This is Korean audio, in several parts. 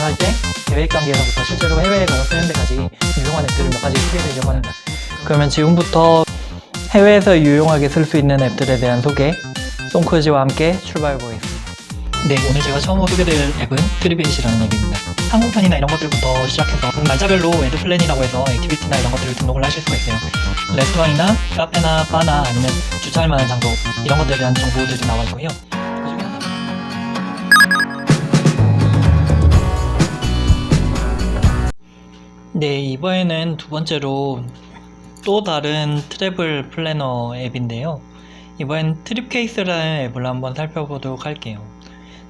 할 때 계획 단계에서부터 실제로 해외에 가서 쓰는 데까지 유용한 앱들을 몇 가지 소개해드리려고 합니다. 그러면 지금부터 해외에서 유용하게 쓸 수 있는 앱들에 대한 소개, 송크지와 함께 출발해보겠습니다. 네, 오늘 제가 처음 소개드릴 앱은 트리빗이라는 앱입니다. 항공편이나 이런 것들부터 시작해서 날짜별로 웨드플랜이라고 해서 액티비티나 이런 것들을 등록을 하실 수가 있어요. 레스토랑이나 카페나 바나 아니면 주차할 만한 장소 이런 것들에 대한 정보들이 나와 있고요. 그중에 하나 네, 이번에는 두 번째로 또 다른 트래블 플래너 앱인데요. 이번엔 트립케이스라는 앱을 한번 살펴보도록 할게요.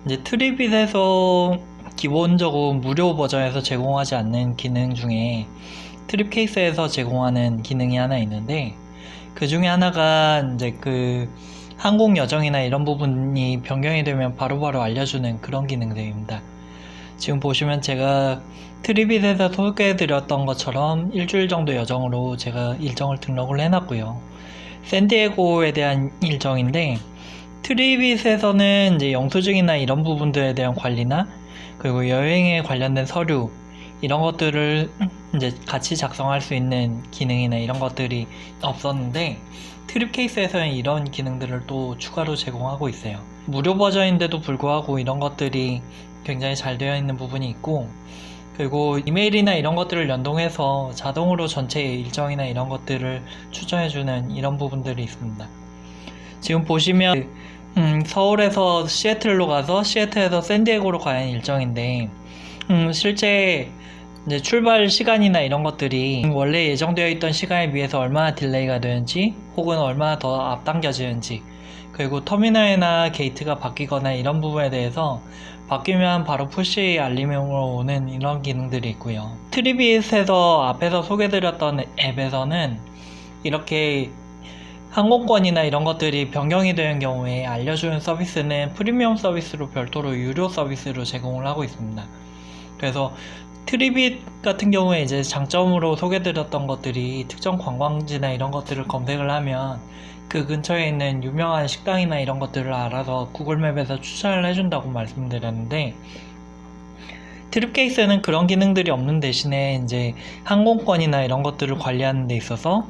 이제 트립빗에서 기본적으로 무료 버전에서 제공하지 않는 기능 중에 트립케이스에서 제공하는 기능이 하나 있는데, 그 중에 하나가 이제 그 항공 여정이나 이런 부분이 변경이 되면 바로바로 알려주는 그런 기능들입니다. 지금 보시면 제가 트립빗에서 소개해드렸던 것처럼 일주일 정도 여정으로 제가 일정을 등록을 해놨고요. 샌디에고에 대한 일정인데, 트립빗에서는 이제 영수증이나 이런 부분들에 대한 관리나 그리고 여행에 관련된 서류 이런 것들을 이제 같이 작성할 수 있는 기능이나 이런 것들이 없었는데, 트립케이스에서는 이런 기능들을 또 추가로 제공하고 있어요. 무료 버전인데도 불구하고 이런 것들이 굉장히 잘 되어 있는 부분이 있고, 그리고 이메일이나 이런 것들을 연동해서 자동으로 전체 일정이나 이런 것들을 추천해주는 이런 부분들이 있습니다. 지금 보시면 서울에서 시애틀로 가서 시애틀에서 샌디에고로 가는 일정인데, 실제 이제 출발 시간이나 이런 것들이 원래 예정되어 있던 시간에 비해서 얼마나 딜레이가 되는지 혹은 얼마나 더 앞당겨지는지, 그리고 터미널이나 게이트가 바뀌거나 이런 부분에 대해서 바뀌면 바로 푸시 알림으로 오는 이런 기능들이 있고요. 트리빗에서 앞에서 소개드렸던 앱에서는 이렇게 항공권이나 이런 것들이 변경이 되는 경우에 알려주는 서비스는 프리미엄 서비스로 별도로 유료 서비스로 제공을 하고 있습니다. 그래서 트리빗 같은 경우에 이제 장점으로 소개드렸던 것들이 특정 관광지나 이런 것들을 검색을 하면 그 근처에 있는 유명한 식당이나 이런 것들을 알아서 구글맵에서 추천을 해준다고 말씀드렸는데, 트립케이스는 그런 기능들이 없는 대신에 이제 항공권이나 이런 것들을 관리하는 데 있어서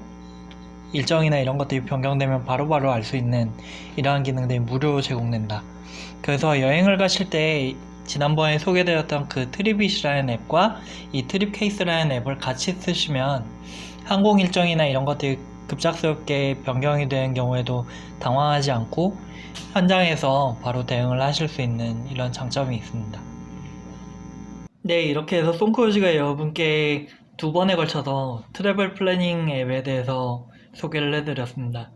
일정이나 이런 것들이 변경되면 바로바로 알 수 있는 이러한 기능들이 무료로 제공된다. 그래서 여행을 가실 때 지난번에 소개되었던 그 트립빗이라는 앱과 이 트립케이스라는 앱을 같이 쓰시면 항공 일정이나 이런 것들이 급작스럽게 변경이 되는 경우에도 당황하지 않고 현장에서 바로 대응을 하실 수 있는 이런 장점이 있습니다. 네, 이렇게 해서 송크루즈가 여러분께 두 번에 걸쳐서 트래블 플래닝 앱에 대해서 소개를 해드렸습니다.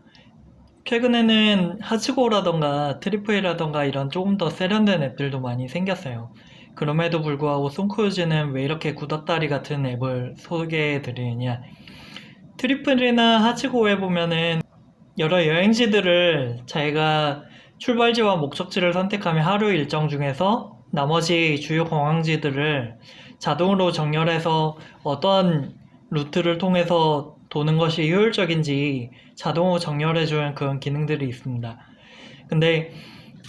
최근에는 하츠고라던가 트리프이라던가 이런 조금 더 세련된 앱들도 많이 생겼어요. 그럼에도 불구하고 송크루즈는 왜 이렇게 구닥다리 같은 앱을 소개해드리느냐, 트리플이나 하츠고에 보면은 여러 여행지들을 자기가 출발지와 목적지를 선택하면 하루 일정 중에서 나머지 주요 관광지들을 자동으로 정렬해서 어떤 루트를 통해서 도는 것이 효율적인지 자동으로 정렬해주는 그런 기능들이 있습니다. 근데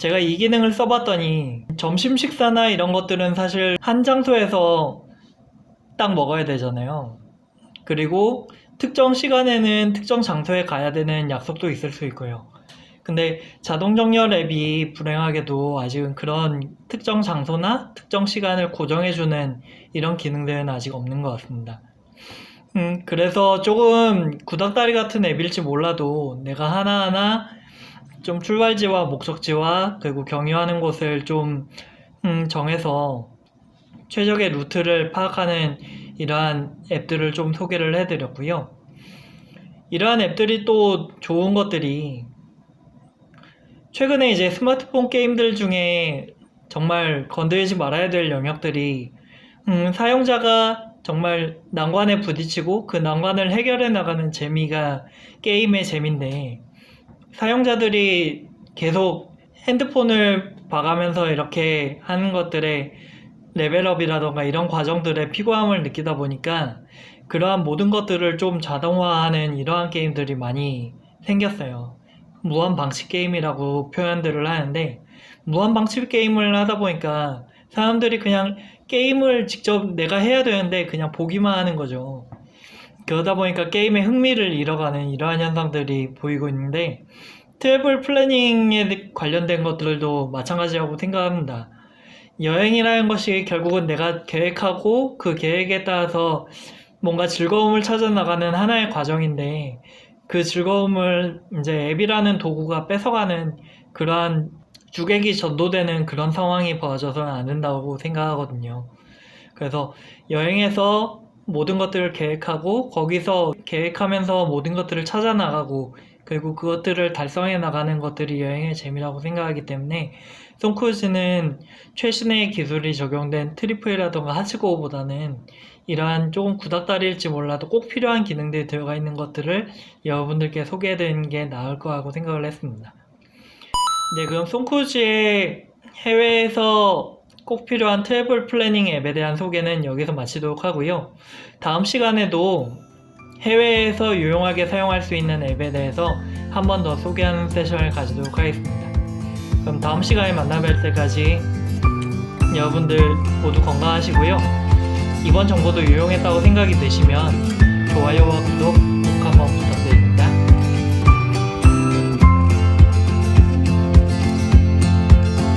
제가 이 기능을 써봤더니 점심 식사나 이런 것들은 사실 한 장소에서 딱 먹어야 되잖아요. 그리고 특정 시간에는 특정 장소에 가야 되는 약속도 있을 수 있고요. 근데 자동 정렬 앱이 불행하게도 아직은 그런 특정 장소나 특정 시간을 고정해주는 이런 기능들은 아직 없는 것 같습니다. 그래서 조금 구닥다리 같은 앱일지 몰라도 내가 하나하나 좀 출발지와 목적지와 그리고 경유하는 곳을 좀 정해서 최적의 루트를 파악하는 이러한 앱들을 좀 소개를 해드렸고요. 이러한 앱들이 또 좋은 것들이, 최근에 이제 스마트폰 게임들 중에 정말 건드리지 말아야 될 영역들이 사용자가 정말 난관에 부딪히고 그 난관을 해결해 나가는 재미가 게임의 재미인데, 사용자들이 계속 핸드폰을 봐가면서 이렇게 하는 것들에 레벨업이라던가 이런 과정들의 피곤함을 느끼다 보니까 그러한 모든 것들을 좀 자동화하는 이러한 게임들이 많이 생겼어요. 무한 방식 게임이라고 표현들을 하는데, 무한 방식 게임을 하다 보니까 사람들이 그냥 게임을 직접 내가 해야 되는데 그냥 보기만 하는 거죠. 그러다 보니까 게임의 흥미를 잃어가는 이러한 현상들이 보이고 있는데, 트래블 플래닝에 관련된 것들도 마찬가지라고 생각합니다. 여행이라는 것이 결국은 내가 계획하고 그 계획에 따라서 뭔가 즐거움을 찾아 나가는 하나의 과정인데, 그 즐거움을 이제 앱이라는 도구가 뺏어가는 그러한 주객이 전도되는 그런 상황이 벌어져서는 안 된다고 생각하거든요. 그래서 여행에서 모든 것들을 계획하고 거기서 계획하면서 모든 것들을 찾아 나가고 그리고 그것들을 달성해 나가는 것들이 여행의 재미라고 생각하기 때문에 톰 크루즈는 최신의 기술이 적용된 트리플이라던가 하치고보다는 이러한 조금 구닥다리일지 몰라도 꼭 필요한 기능들이 들어가 있는 것들을 여러분들께 소개해드리는 게 나을 거라고 생각을 했습니다. 네, 그럼 톰 크루즈의 해외에서 꼭 필요한 트래블 플래닝 앱에 대한 소개는 여기서 마치도록 하고요. 다음 시간에도 해외에서 유용하게 사용할 수 있는 앱에 대해서 한 번 더 소개하는 세션을 가지도록 하겠습니다. 그럼 다음 시간에 만나뵐 때까지 여러분들 모두 건강하시고요. 이번 정보도 유용했다고 생각이 되시면 좋아요와 구독 꼭 한번 부탁드립니다.